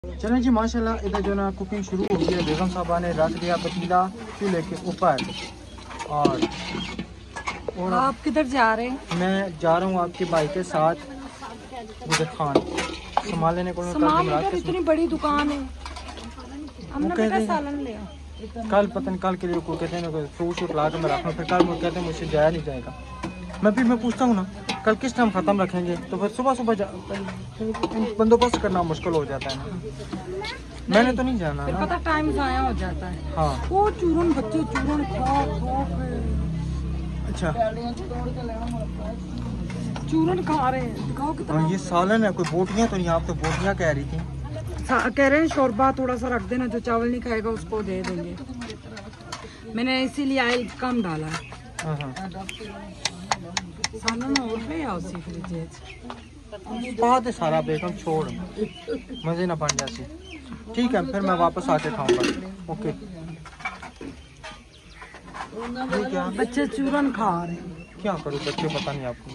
चलें जी माशाल्लाह इधर जो ना कुकिंग शुरू हो गई है। बेगम साहबा ने रख दिया पतीला चूल्हे के ऊपर। और आप किधर जा रहे हैं? मैं जा रहा हूँ आपके भाई के साथ गुजर खान सामान लेने को। इतनी बड़ी दुकान है, हमने बेटा सालन लिया। कल पता नहीं कल के लिए को कहते हैं फ्रूट शूट ला के मैं रखूँ, फिर कल मुझे कहते हैं मुझसे जाया नहीं जाएगा। मैं पूछता हूँ ना कल किस टाइम ख़त्म रखेंगे, तो फिर सुबह बंदोबस्त करना मुश्किल हो जाता है ना। मैंने तो नहीं जाना फिर पता टाइम ज़ाया हो जाता है। हाँ वो चूरन बच्चे चूरन खा अच्छा चूरन खा रहे हैं, दिखाओ कितना। ये सालन है, कोई बोटियाँ तो नहीं, आप तो बोटियाँ कह रही थी। कह रहे हैं शोरबा थोड़ा सा रख देना, जो चावल नहीं खाएगा उसको दे देंगे। मैंने इसीलिए ऑयल कम डाला है। सालन और पे या उसी फ्रिज बात है सारा बेगम छोड़ मजे ना बन जाती। ठीक है फिर मैं वापस आके खाऊंगा। ओके बच्चे चूरन खा रहे हैं। क्या करूँ बच्चे पता नहीं आपको।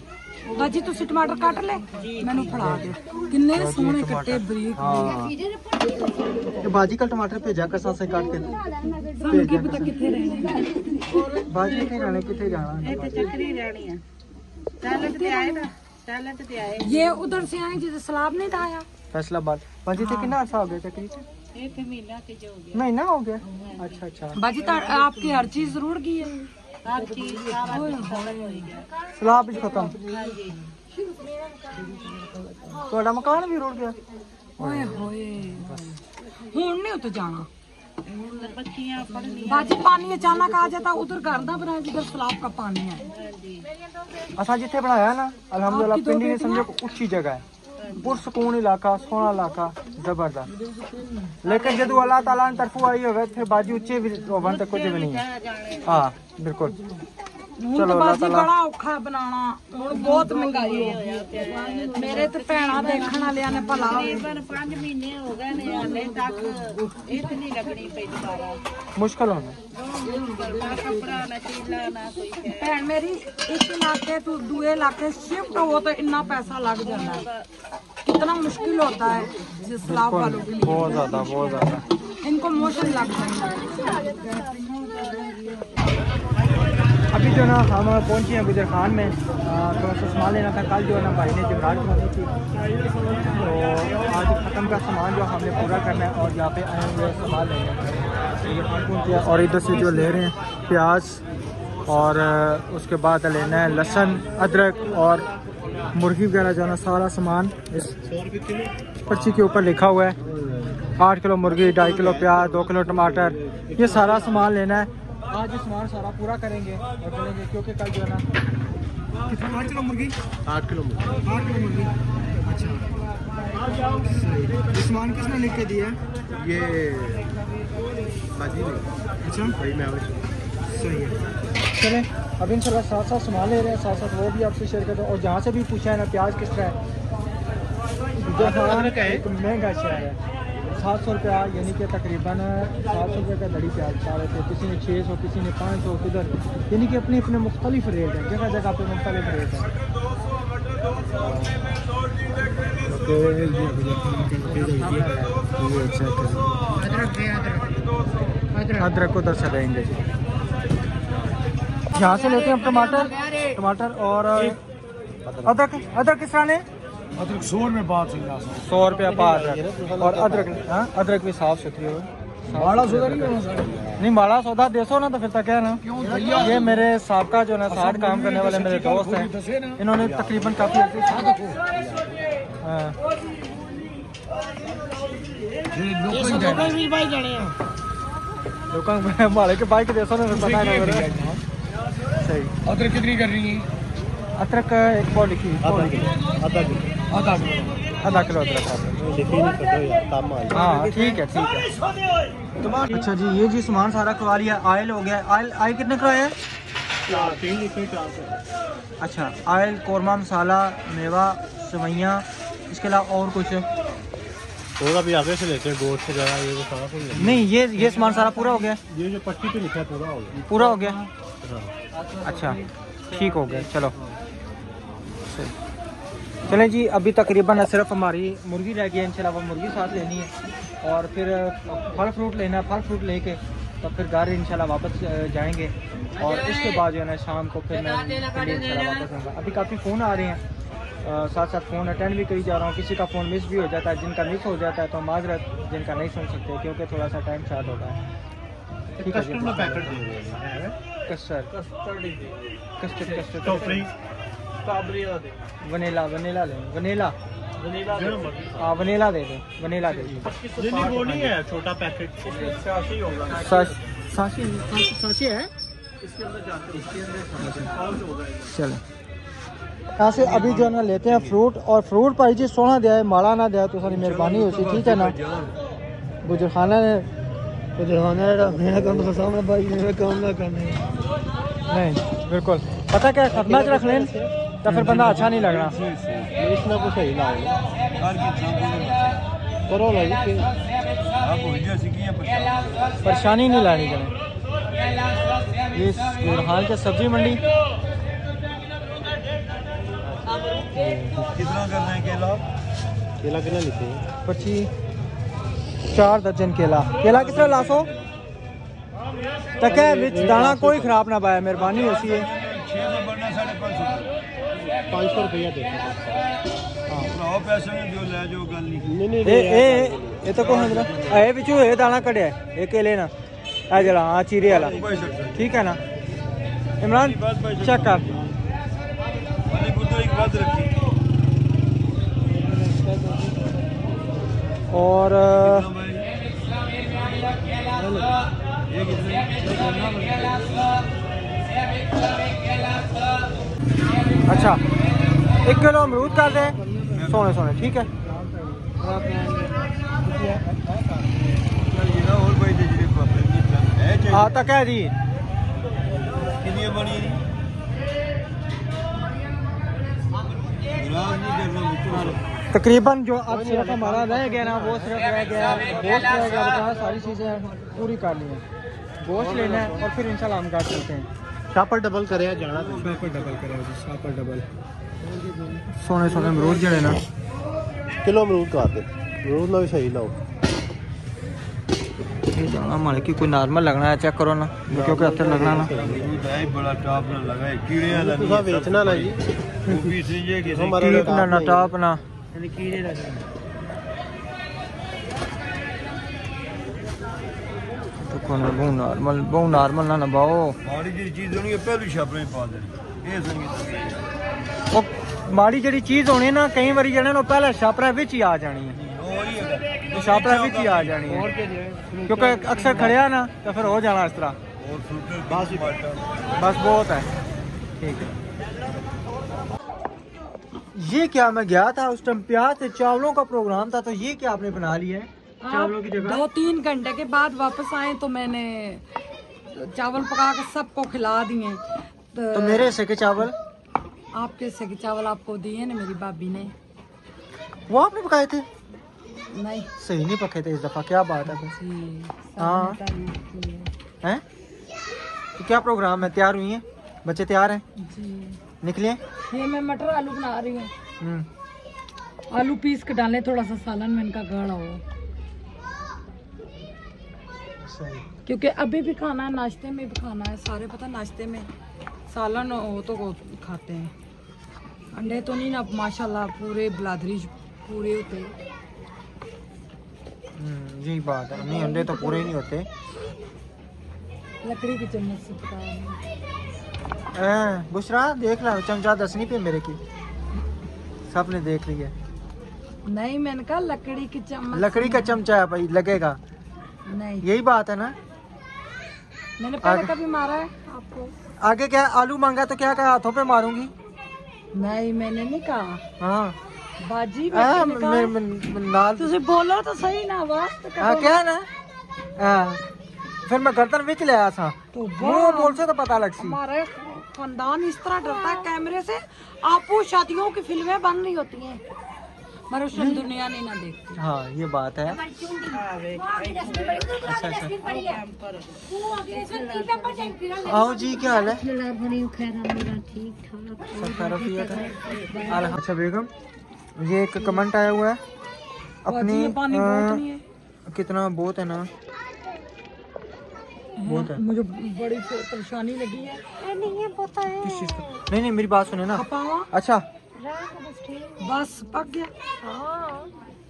बाजी तुसी टमाटर काट ले, मैनू फड़ा दे। किन्ने सोहने कट्टे बरीक बरीक। बाजी का टमाटर भेजा कसा से काट के भेजा। पता किथे रहने बाजी किथे रहने किथे जाना है। चक्री रहनी है। सैलेड ते आए ना, सैलेड ते आए। ये उधर से आए जिसे सलाब नहीं खाया। फैसलाबाद बाजी थे कितना अर्सा हो गया तकरीबन? एक महीना के जो हो गया। महीना हो गया। अच्छा बाजी तो आपकी हर चीज जरूर की है। हर चीज सलाब खत्म। थोड़ा मकान भी रुड़ गया। ओए होए हुन नहीं उते जाना। बाजी पानी अचानक आ जाता उधर घर दा बनाया जिधर सलाब का पानी है। असा जिथे बनाया ना अल्हम्दुलिल्लाह पिंडी ने समझो ऊंची जगह है, पुरसकून इलाका, सोहना इलाका, जबरदस्त। लेकिन जदू अल्लाह ताला ने तरफों आई होवे फिर बाजी उच्चे भी होवन तक कुछ भी नहीं है। हाँ बिल्कुल। चलो बाजी बड़ा औखा बनाना, बहुत महंगाई हो गई। मेरे तो भैणा देखने वाले ने भला 5 महीने हो गए ने हाले तक इतनी लगनी पई दोबारा मुश्किल होना। भैन मेरी एक इलाके तो दूसरे इलाके शिफ्ट हो तो इतना पैसा लग जाता है, कितना मुश्किल होता है जिस सलाब वालों के लिए। बहुत ज्यादा इनको मोशन लग जाता है। अभी जो ना हम पहुंचे हैं गुजर खान में, थोड़ा सा सामान लेना था। कल जो है ना भाई ने जमरात बनाई थी, तो आज ख़त्म का सामान जो हमने पूरा करना है और यहाँ पे आए हुए सामान लेने गुजर खान पहुंचे। और इधर से जो ले रहे हैं प्याज और उसके बाद लेना है लहसुन अदरक और मुर्गी वगैरह जो है ना सारा सामान इस पर्ची के ऊपर लिखा हुआ है। 8 किलो मुर्गी, 2.5 किलो प्याज, 2 किलो टमाटर, ये सारा सामान लेना है। आज ये सामान सारा पूरा करेंगे और चलेंगे क्योंकि कल जो है ना कितना 8 किलो मुर्गी 8 किलो मुर्गी। अच्छा ये सामान किसने लिख के दिया? ये बाजी ने। अच्छा भाई मैं सही है। चलें अब इंशाल्लाह साथ साथ सामान ले रहे हैं, साथ साथ वो भी आपसे शेयर करते हैं। और जहाँ से भी पूछा है ना प्याज किस तरह है, महंगा शहर है। 700 रुपया यानी कि तकरीबन 700 रुपये का दड़ी प्याज बता रहे थे। किसी ने 600, किसी ने 500 किधर, यानी कि अपने अपने मुख्तलिफ रेट है, जगह जगह पे मुख्तलिफ रेट है। अदरक उधर से लेंगे, यहाँ से लेते हैं टमाटर और अदरक किस तरह ने? अदरक 100 में बात 100 रुपया पार है। और अदरक भी साफ सुथरी हो। माड़ा सौदा नहीं माड़ा सौदा देसो ना तो फिर तक है ना। ये मेरे साहबका जो ना साथ काम करने वाले मेरे दोस्त हैं, इन्होंने तकरीबन काफी माले के बाइक देसो ना पता है। सही अदरक कितनी कर रही है? अदरक एक पौ लिखी आधा किलो अदरक। हाँ ठीक है। अच्छा जी ये जी सामान सारा करवा लिया। ऑयल हो गया। ऑयल कितने का है? 3 लीटर। अच्छा ऑयल, कौरमा मसाला, मेवा, सेवइयाँ, इसके अलावा और कुछ और अभी आगे से लेते हैं गोश्त वगैरह ये सारा कुछ नहीं। ये सामान सारा पूरा हो गया। ये जो पट्टी पे लिखा है पूरा हो गया। अच्छा ठीक हो गया। चलो चलें जी, अभी तकरीबन सिर्फ हमारी मुर्गी रह गई है, इंशाल्लाह वो मुर्गी साथ लेनी है और फिर फल फ्रूट लेना है। फल फ्रूट लेके तो फिर घर इंशाल्लाह वापस जाएंगे और उसके बाद जो है ना शाम को फिर मैं इंशाल्लाह वापस आऊँगा। अभी काफ़ी फ़ोन आ रहे हैं, साथ साथ फ़ोन अटेंड भी करी जा रहा हूँ। किसी का फ़ोन मिस भी हो जाता है, जिनका मिस हो जाता है तो माजरत, जिनका नहीं सुन सकते क्योंकि थोड़ा सा टाइम शार्ट होता है। ठीक है, वनीला वनीला लें, वनीला हाँ वनीला दे दें, वनीला दे दें। बोली है छोटा पैकेट साशी है चलो। यहाँ से अभी जो है ना लेते हैं फ्रूट, और फ्रूट भाई जी सोना दिया है, माड़ा ना दिया तो सारी मेहरबानी होती, ठीक है ना। गुजरखाना ने मेरा काम तो सामने भाई मेरा काम ना करने नहीं बिल्कुल पता क्या खतना च रख लें तो फिर बंदा अच्छा नहीं लगना। इसमें कुछ सही ना करो परेशानी नहीं लानी करें। ये गुरहाल के सब्जी मंडी कितना करना है केला? केला कितना लिखे हैं? 4 दर्जन केला। केला किस तरह लासो तक है विच दाना कोई खराब ना पाया, मेहरबानी होती है। 500 रुपया देता पैसे में जो ले जो गल नहीं ए तो कोई मतलब ए बिचू ए दाना कड़िया ए केले ना आ जरा हाँ चीरे वाला, ठीक है ना इमरान चेक कर। और अच्छा 1 किलो अमरूद कर दे सोने सोने, ठीक है। हाँ तक है जी तकरीबन जो अब सिर्फ हमारा रह गया ना वो सिर्फ रह गया गोश्त रह गया, सारी चीज़ें पूरी कर ली हैं। गोश्त लेना है और फिर इंशाल्लाह हम घर चलते हैं। शापर डबल करे जाना, शापर डबल करे शापर डबल सोने सोने अमरूद जड़े ना किलो अमरूद कर दे, अमरूद ना भी सही लाओ। हमारे की कोई नॉर्मल लगना है, चेक करो ना क्योंकि अच्छा लगना ना बड़ा टॉप ना लगा है, कीड़े वाला नहीं बेचना ना जी, वो भी सही है कि ना टॉप ना कीड़े लगे। तो कौन बहु नॉर्मल ना ना बाओ माड़ी जी चीज होनी है पहली छापरे में पा देनी ये संगीत वो माड़ी जड़ी चीज होनी ना कई बारी जने नो पहले छापरा विच ही आ जानी है, छापरा विच ही आ जानी है क्योंकि अक्सर खड़िया ना तो फिर हो जाना इस तरह। बस बहुत है, ठीक है। ये क्या मैं गया था उस टाइम प्याज से चावलों का प्रोग्राम था, तो ये क्या आपने बना लिया है चावलों की जगह? 2-3 घंटे के बाद वापस आए तो मैंने चावल पका के सबको खिला दिए। तो मेरे हिस्से के चावल? आपके हिस्से के चावल आपको दिए ना मेरी भाभी ने। वो आपने पकाए थे? नहीं सही नहीं पके थे इस दफा, क्या बात है। हाँ हैं तो क्या प्रोग्राम है, तैयार हुई हैं बच्चे, तैयार हैं जी निकले? ये मैं मटर आलू बना रही हूँ, आलू पीस के डालें थोड़ा सा सालन में इनका गाढ़ा हो, क्योंकि अभी भी खाना है, नाश्ते में भी खाना है, सारे पता नाश्ते में सालन हो तो खाते हैं। अंडे तो नहीं ना माशाल्लाह पूरे बिलादरी पूरे होते। जी बात है, नहीं अंडे तो पूरे नहीं होते। लकड़ी की चम्मच से पका बुशरा देख ला चमचा दसनी पे मेरे की सब ने देख लिया। नहीं मैंने कहा लकड़ी की चम्मच, लकड़ी का चमचा है भाई लगेगा, नहीं यही बात है ना। मैंने पहले कभी मारा है आपको? आगे क्या आलू मांगा तो क्या कहा हाथों पे मारूंगी? नहीं मैंने नहीं कहा। हाँ बाजी नाल तुझे बोलो तो सही ना वास्त क्या ना फिर मैं गर्दन विच ले आया था तो वो बोल से तो पता लग सी। हमारे खानदान इस तरह डरता है कैमरे से, आपको शादियों की फिल्में बन रही होती हैं मगर उसमें दुनिया नहीं ना देखती। हाँ ये बात है। आओ जी क्या हाल है? अच्छा बेगम ये एक कमेंट आया हुआ है अपनी पानी बहुत नहीं है। कितना बहुत है ना, बहुत है। मुझे बड़ी परेशानी लगी है। नहीं है पता है। किस चीज का? नहीं मेरी बात सुने ना। अच्छा बस पक गया।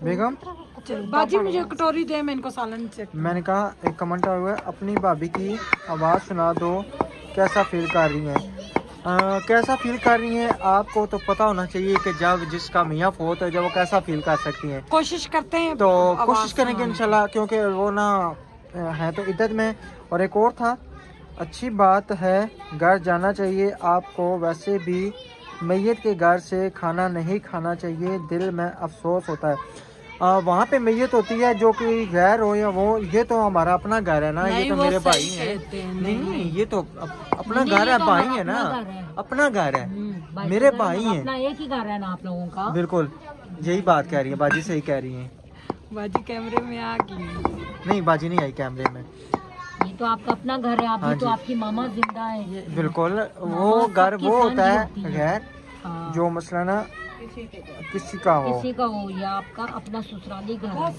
बेगम बाजी मुझे कटोरी दे, मैं इनको सालन चेक। मैंने कहा एक कमेंट आया हुआ है अपनी भाभी की आवाज़ सुना दो, कैसा फील कर रही हैं? कैसा फील कर रही हैं आपको तो पता होना चाहिए कि जब जिसका मियाँ फोत है जब वो कैसा फील कर सकती हैं। कोशिश करते हैं तो कोशिश करेंगे इंशाल्लाह, क्योंकि वो ना है तो इद्दत में। और एक और था, अच्छी बात है घर जाना चाहिए आपको, वैसे भी मैयत के घर से खाना नहीं खाना चाहिए, दिल में अफसोस होता है। वहाँ पे मैयत होती है जो कि गैर हो या वो, ये तो हमारा अपना घर है ना, ये तो मेरे भाई हैं। नहीं ये तो अपना घर है, भाई है ना, अपना घर है, मेरे भाई हैं, एक ही घर है ना आप लोगों का। बिल्कुल यही बात कह रही है बाजी, सही कह रही है बाजी। कैमरे में आ गई? नहीं बाजी नहीं आई कैमरे में। ये तो आपका अपना घर है, अभी तो आपकी मामा जिंदा है। बिल्कुल वो घर वो होता है गैर, जो मसला ना किसी का हो, ये आपका अपना ससुराली घर है।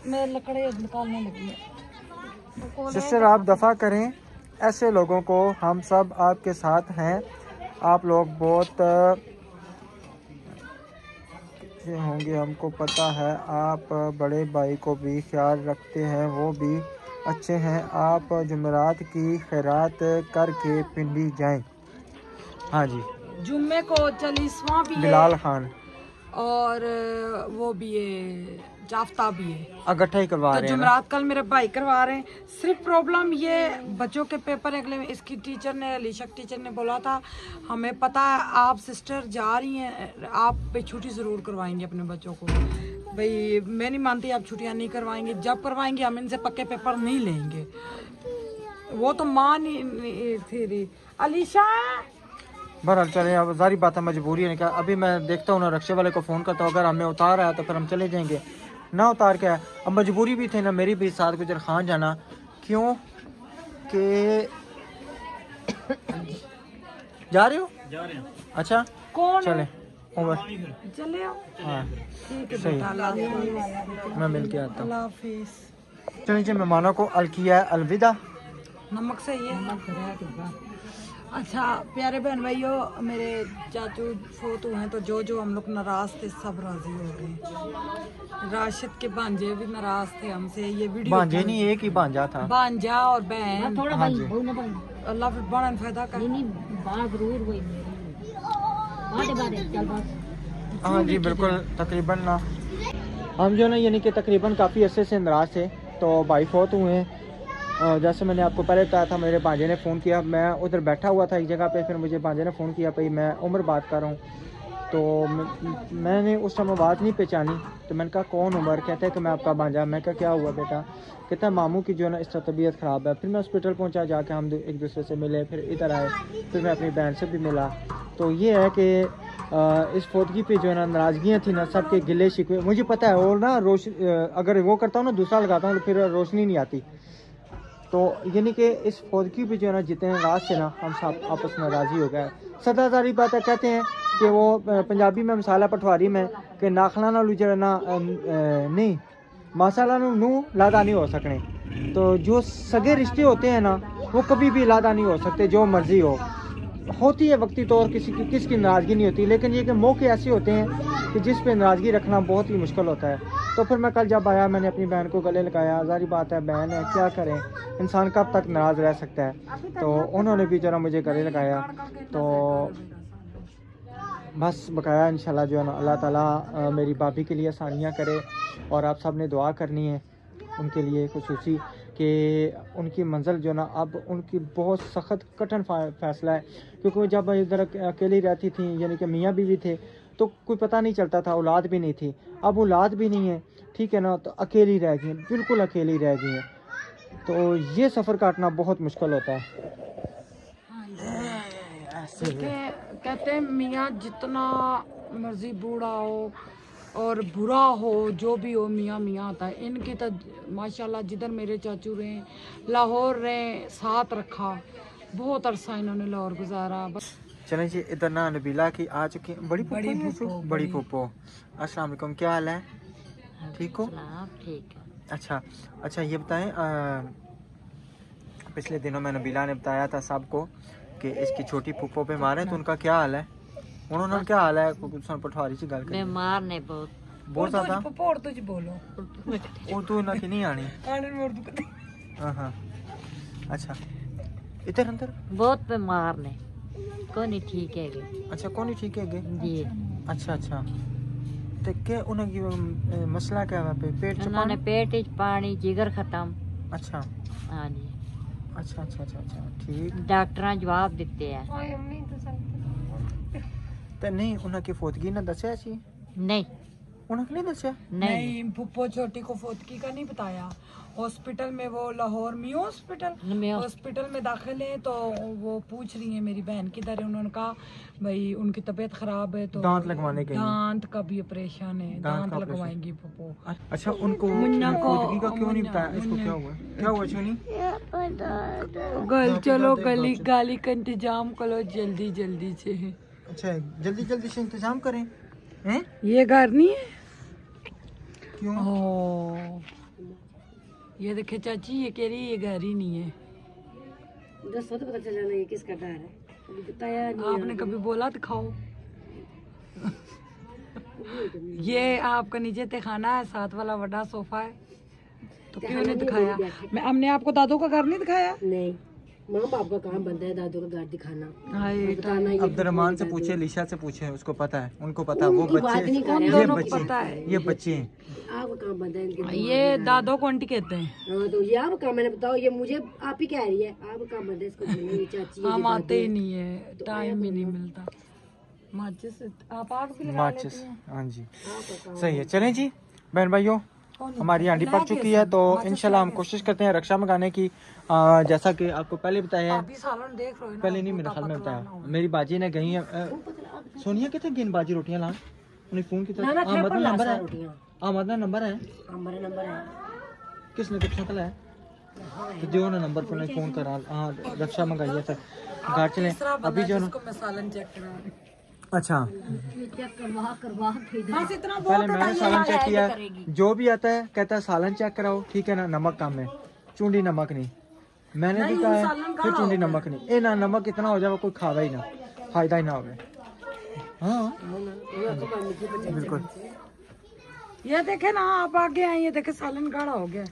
मैं लकड़े निकालने लगी है। सिस्टर आप दफा करें ऐसे लोगों को, हम सब आपके साथ हैं, आप लोग बहुत अच्छे होंगे, हमको पता है आप बड़े भाई को भी ख्याल रखते हैं, वो भी अच्छे हैं, आप जुमेरात की खैरात करके पिंडी जाएं। हाँ जी, जुम्मे को 40वां भी बिलाल खान और वो भी है, जाफ्ता भी है, अगट्ठा ही करवा रहे हैं। जुमेरात कल मेरे भाई करवा रहे हैं। सिर्फ प्रॉब्लम ये बच्चों के पेपर अगले में, इसकी टीचर ने, अलीशा टीचर ने बोला था हमें पता है आप सिस्टर जा रही हैं, आप पे छुट्टी ज़रूर करवाएंगे अपने बच्चों को। भाई मैं नहीं मानती आप छुट्टियां नहीं करवाएंगे, जब करवाएंगे हम इनसे पक्के पेपर नहीं लेंगे। वो तो मान ही थी अलीशा। बहरहाल चले, अब सारी बात है, मजबूरी है। क्या अभी मैं देखता हूँ ना, रक्शे वाले को फ़ोन करता हूँ, अगर हमें उतार आया तो फिर हम चले जाएंगे, ना उतार के अब मजबूरी भी थी ना मेरी भी साथ गुजर खान जाना, क्यों कि जा रहे हो? जा रहे हैं। अच्छा कौन चले उमर चले आओ। हाँ ठीक है सही, बेटा, मैं मिल के आता हूँ। अल्लाह हाफिज़। चलिए मेहमानों को अलकिया अलविदा। नमक सही है। अच्छा प्यारे बहन भाइयों, मेरे चाचू फोत हुए हैं तो जो हम लोग नाराज थे सब राजी हो गए। राशिद के भांजे भी नाराज थे हमसे। ये वीडियो भांजे नहीं, एक ही भांजा था, भांजा और बहन। हाँ जी। अल्लाह फिर बड़ा फायदा कर। हाँ जी बिल्कुल, तकरीबन ना हम जो ना यानी कि तकरीबन काफ़ी अरसे से नाराज थे, तो भाई फोत हुए हैं। जैसे मैंने आपको पहले बताया था, मेरे भांजे ने फ़ोन किया, मैं उधर बैठा हुआ था एक जगह पे, फिर मुझे भांजे ने फ़ोन किया, भाई मैं उमर बात कर रहा हूँ। तो मैंने उस समय बात नहीं पहचानी, तो मैंने कहा कौन उमर? कहता है कि मैं आपका भांजा। मैं कहा क्या हुआ बेटा? कहता है मामू की जो है ना इस तरह तबीयत ख़राब है। फिर मैं हॉस्पिटल पहुँचा, जाके हम एक दूसरे से मिले, फिर इधर आए, फिर मैं अपनी बहन से भी मिला। तो ये है कि इस फोटगी पे जो है ना नाराज़गियाँ थी ना, सबके गिले शिकवे, मुझे पता है। और ना अगर वो करता हूँ ना, दूसरा लगाता हूँ तो फिर रोशनी नहीं आती। तो यानी कि इस फौदगी पे जो है ना जितने राज से ना हम सब आपस में राज़ी हो गए। सदादारी बात है, कहते हैं कि वो पंजाबी में मसाला पटवारी में कि नाखला ना लू जो ना नहीं मसाला नू लादा नहीं हो सकने। तो जो सगे रिश्ते होते हैं ना वो कभी भी लादा नहीं हो सकते, जो मर्जी हो। होती है वक्ती तौर किसकी नाराज़गी नहीं होती, लेकिन ये कि मौके ऐसे होते हैं कि जिस पे नाराज़गी रखना बहुत ही मुश्किल होता है। तो फिर मैं कल जब आया, मैंने अपनी बहन को गले लगाया। जारी बात है बहन है, क्या करें, इंसान कब तक नाराज़ रह सकता है। तो उन्होंने भी जरा मुझे गले लगाया, तो बस बकाया इंशाल्लाह जो है ना अल्लाह ताला मेरी भाभी के लिए आसानियाँ करे। और आप सब ने दुआ करनी है उनके लिए खुसूसी कि उनकी मंजिल जो ना अब उनकी बहुत सख्त कठिन फ़ैसला है, क्योंकि जब इधर अकेली रहती थी, यानी कि मियाँ बीवी थे, तो कोई पता नहीं चलता था, औलाद भी नहीं थी। अब औलाद भी नहीं है, ठीक है ना, तो अकेली रह गई, बिल्कुल अकेली रह गई हैं। तो ये सफ़र काटना बहुत मुश्किल होता है। कहते हैं मियाँ जितना मर्जी बूढ़ा हो और बुरा हो, जो भी हो, मियाँ मियाँ होता है। इनकी तो माशाल्लाह जिधर मेरे चाचू रहे, लाहौर रहे, साथ रखा, बहुत अरसा इन्होंने लाहौर गुजारा। बस चलें जी, इधर ना नबीला की आ चुकी है बड़ी फूफो। अस्सलाम वालेकुम, क्या हाल है? ठीक हो? ठीक है। अच्छा ये बताएं, पिछले दिनों में नबीला ने बताया था सबको कि इसकी छोटी फूफो बीमार है, तो उनका क्या हाल है? उन्होंने क्या हाल है? पठवारी से गल बीमार ने बहुत ज्यादा बोलो उर्दू ना की नहीं आनी। हाँ अच्छा, इधर अंदर बहुत बीमार ने, कोई नहीं ठीक है। अच्छा कौन नहीं ठीक है जी। अच्छा तो क्या उन्हें मसला क्या है? पेट च उन्होंने पेट च पानी, जिगर खत्म। अच्छा हाँ जी। अच्छा ठीक। डॉक्टर जवाब दिते हैं। तो नहीं उन्हें की फोतगी ना दसिया सी? नहीं उन्हें नहीं दसिया? नहीं, पुप्पो छोटी को फोतकी का नहीं बताया। हॉस्पिटल में वो लाहौर मियो हॉस्पिटल में दाखिल है, तो वो पूछ रही है मेरी बहन किधर है। उन्होंने कहा भाई उनकी तबीयत खराब है, तो दांत लगवाने के लिए। दांत का भी ऑपरेशन है, दांत लगवाएंगी पुप्पो। अच्छा उनको फोतगी का क्यों नहीं बताया? इसको क्या हुआ छुनी? चलो गाली का इंतजाम करो जल्दी से। अच्छा जल्दी से इंतजाम करें हैं? ये घर नहीं है क्यों? ये देखे चाची, ये कह रही ये घर ही नहीं है। दसो तो पता चल जाना ये किसका घर है, अभी बताया नहीं। आपने कभी बोला दिखाओ। ये आपका नीचे तहखाना है, साथ वाला बड़ा सोफा है, तो क्यों नहीं दिखाया? मैं हमने आपको दादू का घर नहीं दिखाया? नहीं, माँ बाप का काम बनता है दादू का घर दिखाना। अब्दुर्रहमान से पूछे, लिशा से पूछे, उसको पता है, उनको पता है। वो ये बच्चे हैं। आपका काम बनता है इनके। ये दादो को आंटी कहते हैं। तो ये आपका काम, मैंने बताओ, ये मुझे आप ही कह रही है, आपका काम बनता है इसको बोलना। ये चाची हम आते ही नहीं है, टाइम भी नहीं मिलता। माचिस आप आग भी लगा लेती हैं? हाँ जी सही है। चलें जी बहन भाइयों, हमारी हांडी पक चुकी है, तो इंशाल्लाह हम कोशिश करते हैं रक्षा मंगाने की। जैसा कि आपको पहले बताया है, पहले नहीं मेरे ख्याल में बताया, मेरी बाजी ने गई है। सोनिया कितने गिन बाजी रोटियां ला उन्हें फोन की तरह नंबर है किसने कुछ सकल है तो जो ना नंबर पर फोन करा। हाँ रक्षा मंगाई है सर, घर चले अभी जो अच्छा पहले मैंने सालन चेक किया, जो भी आता है कहता है सालन चेक कराओ, ठीक है ना, नमक कम है, चूंडी नमक नहीं। मैंने भी कहा है फिर चूंडी नमक नहीं, ए ना नमक इतना हो जाए कोई खावा ही ना, फायदा ही ना हो। हाँ बिल्कुल। ये देखे ना, आप आगे आए, ये देखे सालन गाढ़ा हो गया,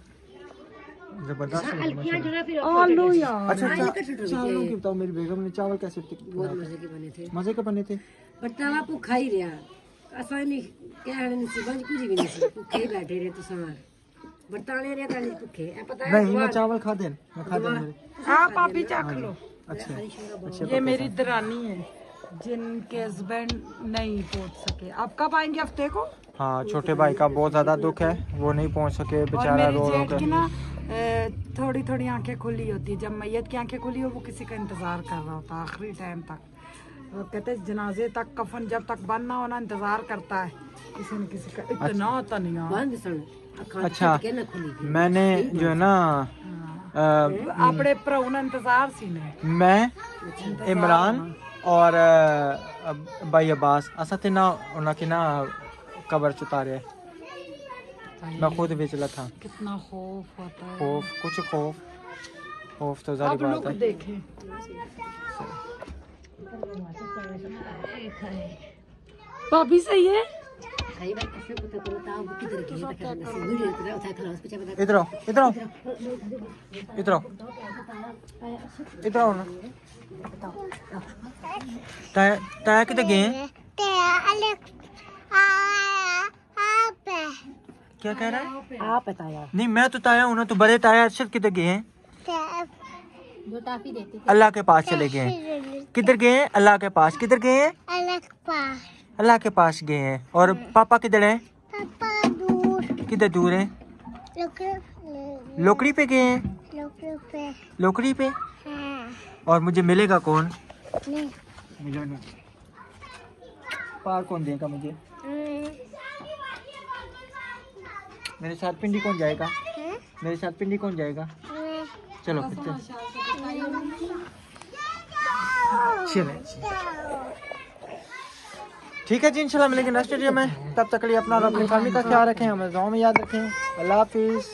जबरदस्त। आलू यार। अच्छा चावलों की बताओ, मेरी बेगम ने चावल कैसे मजे के बने थे? बट्टा भूखा ही रहा, असा नहीं कहने कुछ भी नहीं, भूखे ही बैठे रहे तो सार बरताने रहे ताली भूखे। पता है नहीं मैं चावल खा दे, मैं खा दे। आप ही चख लो। अच्छा ये मेरी दरानी है जिनके हस्बैंड नहीं पहुंच सके। आप कब आएंगे हफ्ते को? हाँ छोटे भाई का बहुत ज्यादा दुख है, वो नहीं पहुंच सके बेचारा, रो रो के ना थोड़ी आंखें खुली होती है। जब मैयत की आंखें खुली हो, वो किसी का इंतजार कर रहा होता आखिरी टाइम तक। वो कहते हैं जनाजे तक, कफन जब तक बंद ना होना इंतजार करता है किसी न किसी का। इतना तनिया। अच्छा मैंने जो है ना अपने प्राहुना इंतजार सी ने, मैं इमरान और भाई अब्बास असा थे ना, उनकी ना कब्र चुतारे, मैं खुद भी चला था। कितना खौफ होता है। खौफ तो जारी बात है। देखे भाभी सही है। इधर आओ ना, ताया किधर गए हैं? क्या कह रहा है? आप बताया नहीं मैं तो ताया हूँ ना, तो बड़े ताया अरशद किधर गए हैं? अल्लाह के पास चले गए हैं। किधर गए हैं? अल्लाह के पास। किधर गए हैं? अल्लाह के पास गए हैं। और पापा किधर है? किधर दूर है? लोकड़ी पे गए हैं। लोकड़ी पे। और मुझे मिलेगा कौन? मुझे नहीं। पार कौन देगा मुझे? मेरे साथ पिंडी कौन जाएगा? मेरे साथ पिंडी कौन जाएगा? चलो फिर चलें ठीक है जी, इंशाल्लाह मिलेंगे नेक्स्ट वीडियो में। तब तक के लिए अपना और अपनी फैमिली का ख्याल रखें, हमें दुआ में याद रखें। अल्लाह हाफिज़।